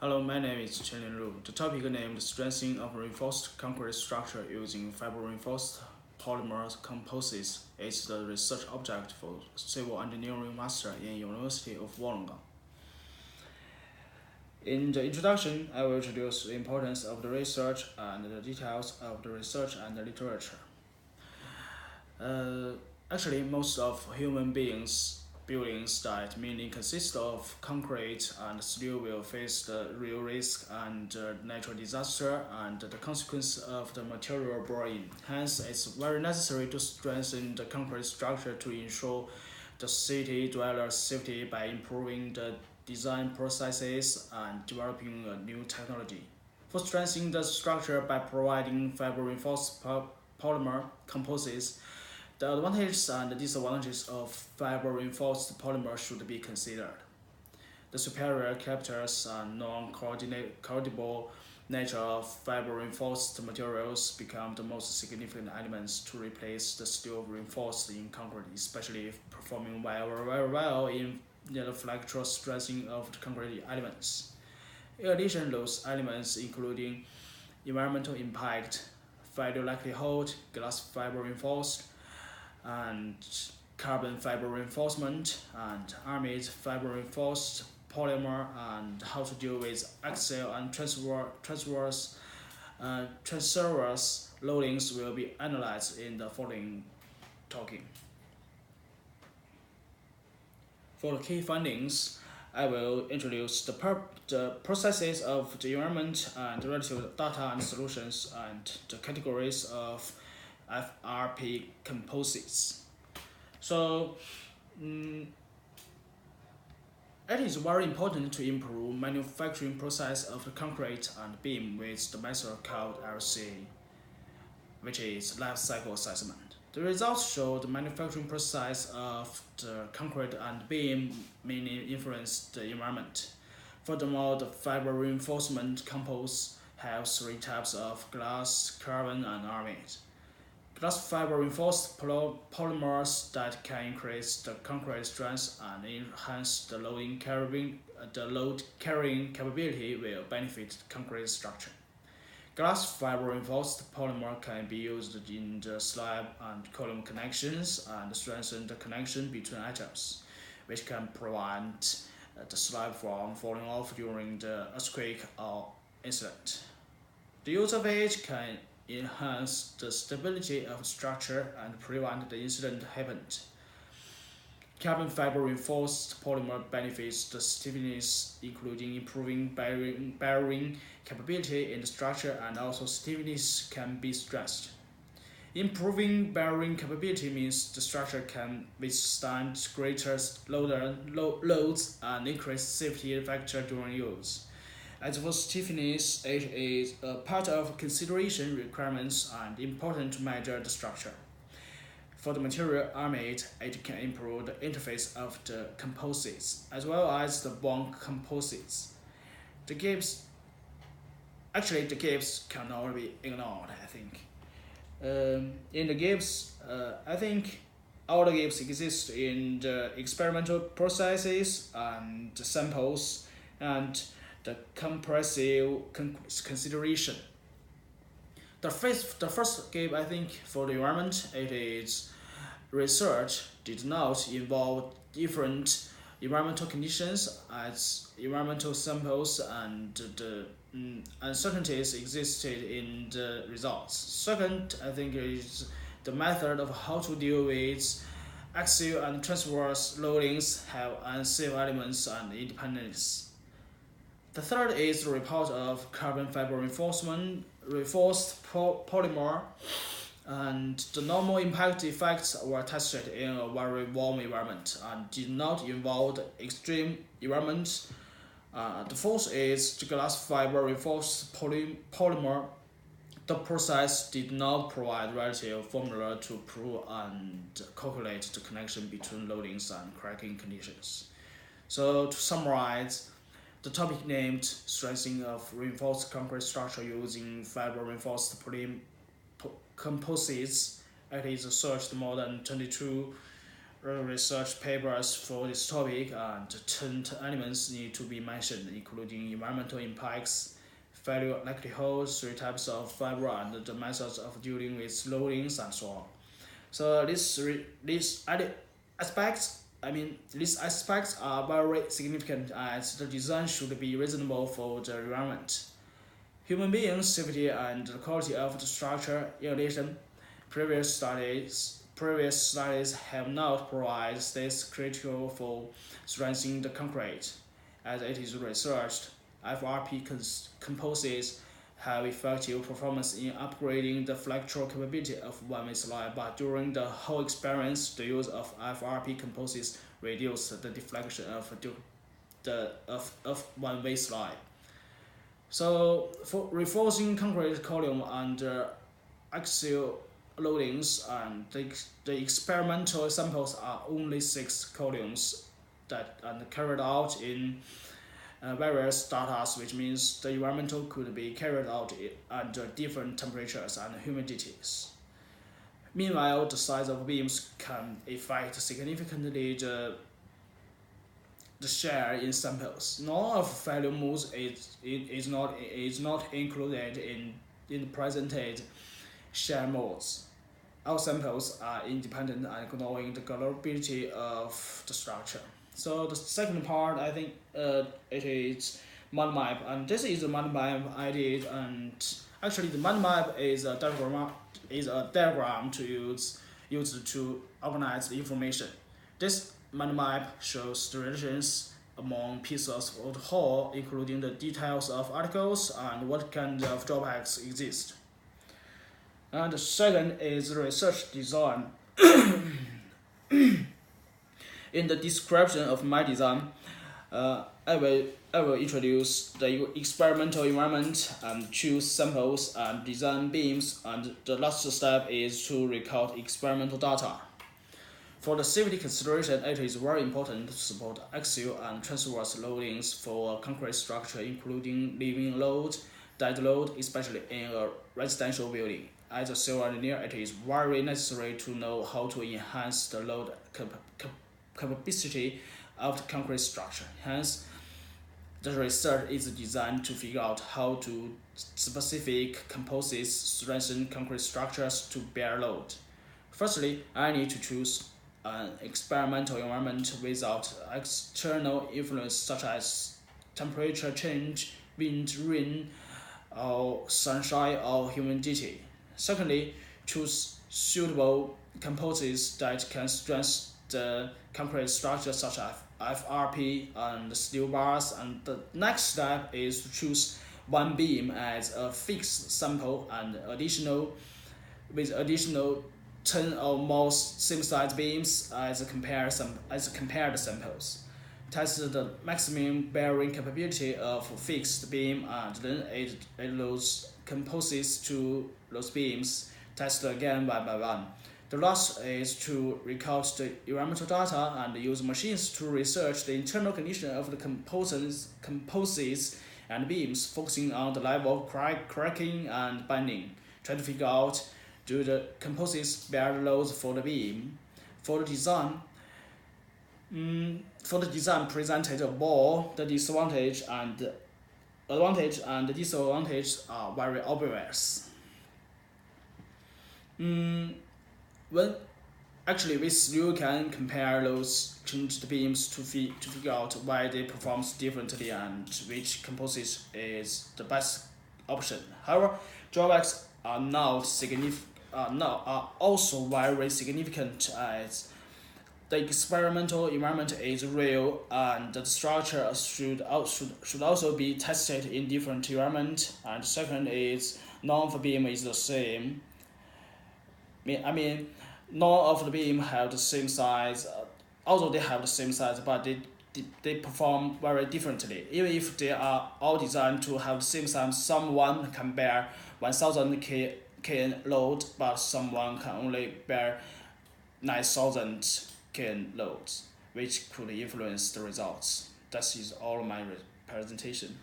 Hello, my name is Chen Linlu. The topic named Strengthening of Reinforced Concrete Structure Using Fiber-Reinforced Polymer Composites is the research object for Civil Engineering Master in University of Wollongong. In the introduction, I will introduce the importance of the research and the details of the research and the literature. Actually, most of human buildings that mainly consist of concrete and still will face the real risk and natural disaster and the consequence of the material brought in. Hence, it's very necessary to strengthen the concrete structure to ensure the city dwellers' safety by improving the design processes and developing a new technology. For strengthening the structure by providing fiber-reinforced polymer composites, the advantages and disadvantages of fiber-reinforced polymer should be considered. The superior characters and non-corrodable nature of fiber-reinforced materials become the most significant elements to replace the steel reinforced in concrete, especially performing very well in the flexural strengthening of the concrete elements. In addition, those elements including environmental impact, failure likelihood, glass fiber reinforced, and carbon fiber reinforcement, and armate fiber reinforced polymer, and how to deal with axial and transverse loadings will be analyzed in the following talking. For the key findings, I will introduce the processes of the environment and relative data and solutions and the categories of FRP composites. So, it is very important to improve manufacturing process of the concrete and beam with the method called LC, which is life cycle assessment. The results show the manufacturing process of the concrete and beam mainly influence the environment. Furthermore, the fiber reinforcement composites have three types of glass, carbon, and armate. Glass fiber reinforced polymers that can increase the concrete strength and enhance the load carrying capability will benefit the concrete structure. Glass fiber reinforced polymer can be used in the slab and column connections and strengthen the connection between atoms, which can prevent the slab from falling off during the earthquake or incident. The use of it can enhance the stability of the structure and prevent the incident happened. Carbon fiber reinforced polymer benefits the stiffness, including improving bearing capability in the structure, and also stiffness can be stressed. Improving bearing capability means the structure can withstand greater loads and increase safety factor during use. As for stiffness, it is a part of consideration requirements and important to measure the structure. For the material armate, it can improve the interface of the composites as well as the bond composites. The gaps cannot be ignored, I think. In the gaps, I think all the gaps exist in the experimental processes and the samples and the compressive consideration. The first gap, I think, for the environment, it is research did not involve different environmental conditions as environmental samples, and the uncertainties existed in the results. Second, I think, is the method of how to deal with axial and transverse loadings have unsafe elements and independence. The third is the report of carbon fiber reinforced polymer, and the normal impact effects were tested in a very warm environment and did not involve extreme environment. The fourth is the glass fiber reinforced polymer. The process did not provide relative formula to prove and calculate the connection between loadings and cracking conditions. So to summarize, the topic named Strengthening of Reinforced Concrete Structure Using Fiber Reinforced Composites, it is searched more than 22 research papers for this topic, and 10 elements need to be mentioned, including environmental impacts, failure likelihood, 3 types of fiber, and the methods of dealing with loadings, and so on. So these aspects are very significant, as the design should be reasonable for the environment, human beings' safety, and the quality of the structure. In addition, previous studies have not provided this criteria for strengthening the concrete. As it is researched, FRP composites have effective performance in upgrading the flexural capability of one-way slab, but during the whole experience, the use of FRP composites reduced the deflection of one-way slab. So, for reinforcing concrete column under axial loadings, and the experimental samples are only 6 columns that are carried out in various data, which means the environmental could be carried out under different temperatures and humidities. Meanwhile, the size of beams can affect significantly the share in samples. None of failure modes is not included in the presented share modes. All samples are independent and ignoring the gradability of the structure. So the second part, I think it is mind map, and this is the mind map I did. And actually, the mind map is a diagram used to organize the information. This mind map shows the relations among pieces of the whole, including the details of articles and what kind of drawbacks exist. And the second is research design. In the description of my design, I will introduce the experimental environment and choose samples and design beams, and the last step is to record experimental data. For the safety consideration, it is very important to support axial and transverse loadings for a concrete structure, including living load, dead load, especially in a residential building. As a civil engineer, it is very necessary to know how to enhance the load capacity of the concrete structure. Hence, the research is designed to figure out how to specific composites strengthen concrete structures to bear load. Firstly, I need to choose an experimental environment without external influence such as temperature change, wind, rain, or sunshine or humidity. Secondly, choose suitable composites that can strengthen the concrete structure such as FRP and steel bars, and the next step is to choose one beam as a fixed sample and additional 10 or more same-size beams as compared samples. Test the maximum bearing capability of fixed beam, and then add those composites to those beams. Test again one by one. The last is to record the environmental data and use machines to research the internal condition of the composites and beams, focusing on the level of cracking and bending. Try to figure out, do the composites bear the loads for the beam. For the design presented above, the advantage and disadvantage are very obvious. You can compare those changed beams to figure out why they perform differently and which composite is the best option. However, drawbacks are also very significant, as the experimental environment is real and the structure should also be tested in different environment. And second is none of the beam is the same. None of the beam have the same size, although they have the same size, but they perform very differently. Even if they are all designed to have the same size, someone can bear 1000 kN load, but someone can only bear 9000 kN loads, which could influence the results. That is all my presentation.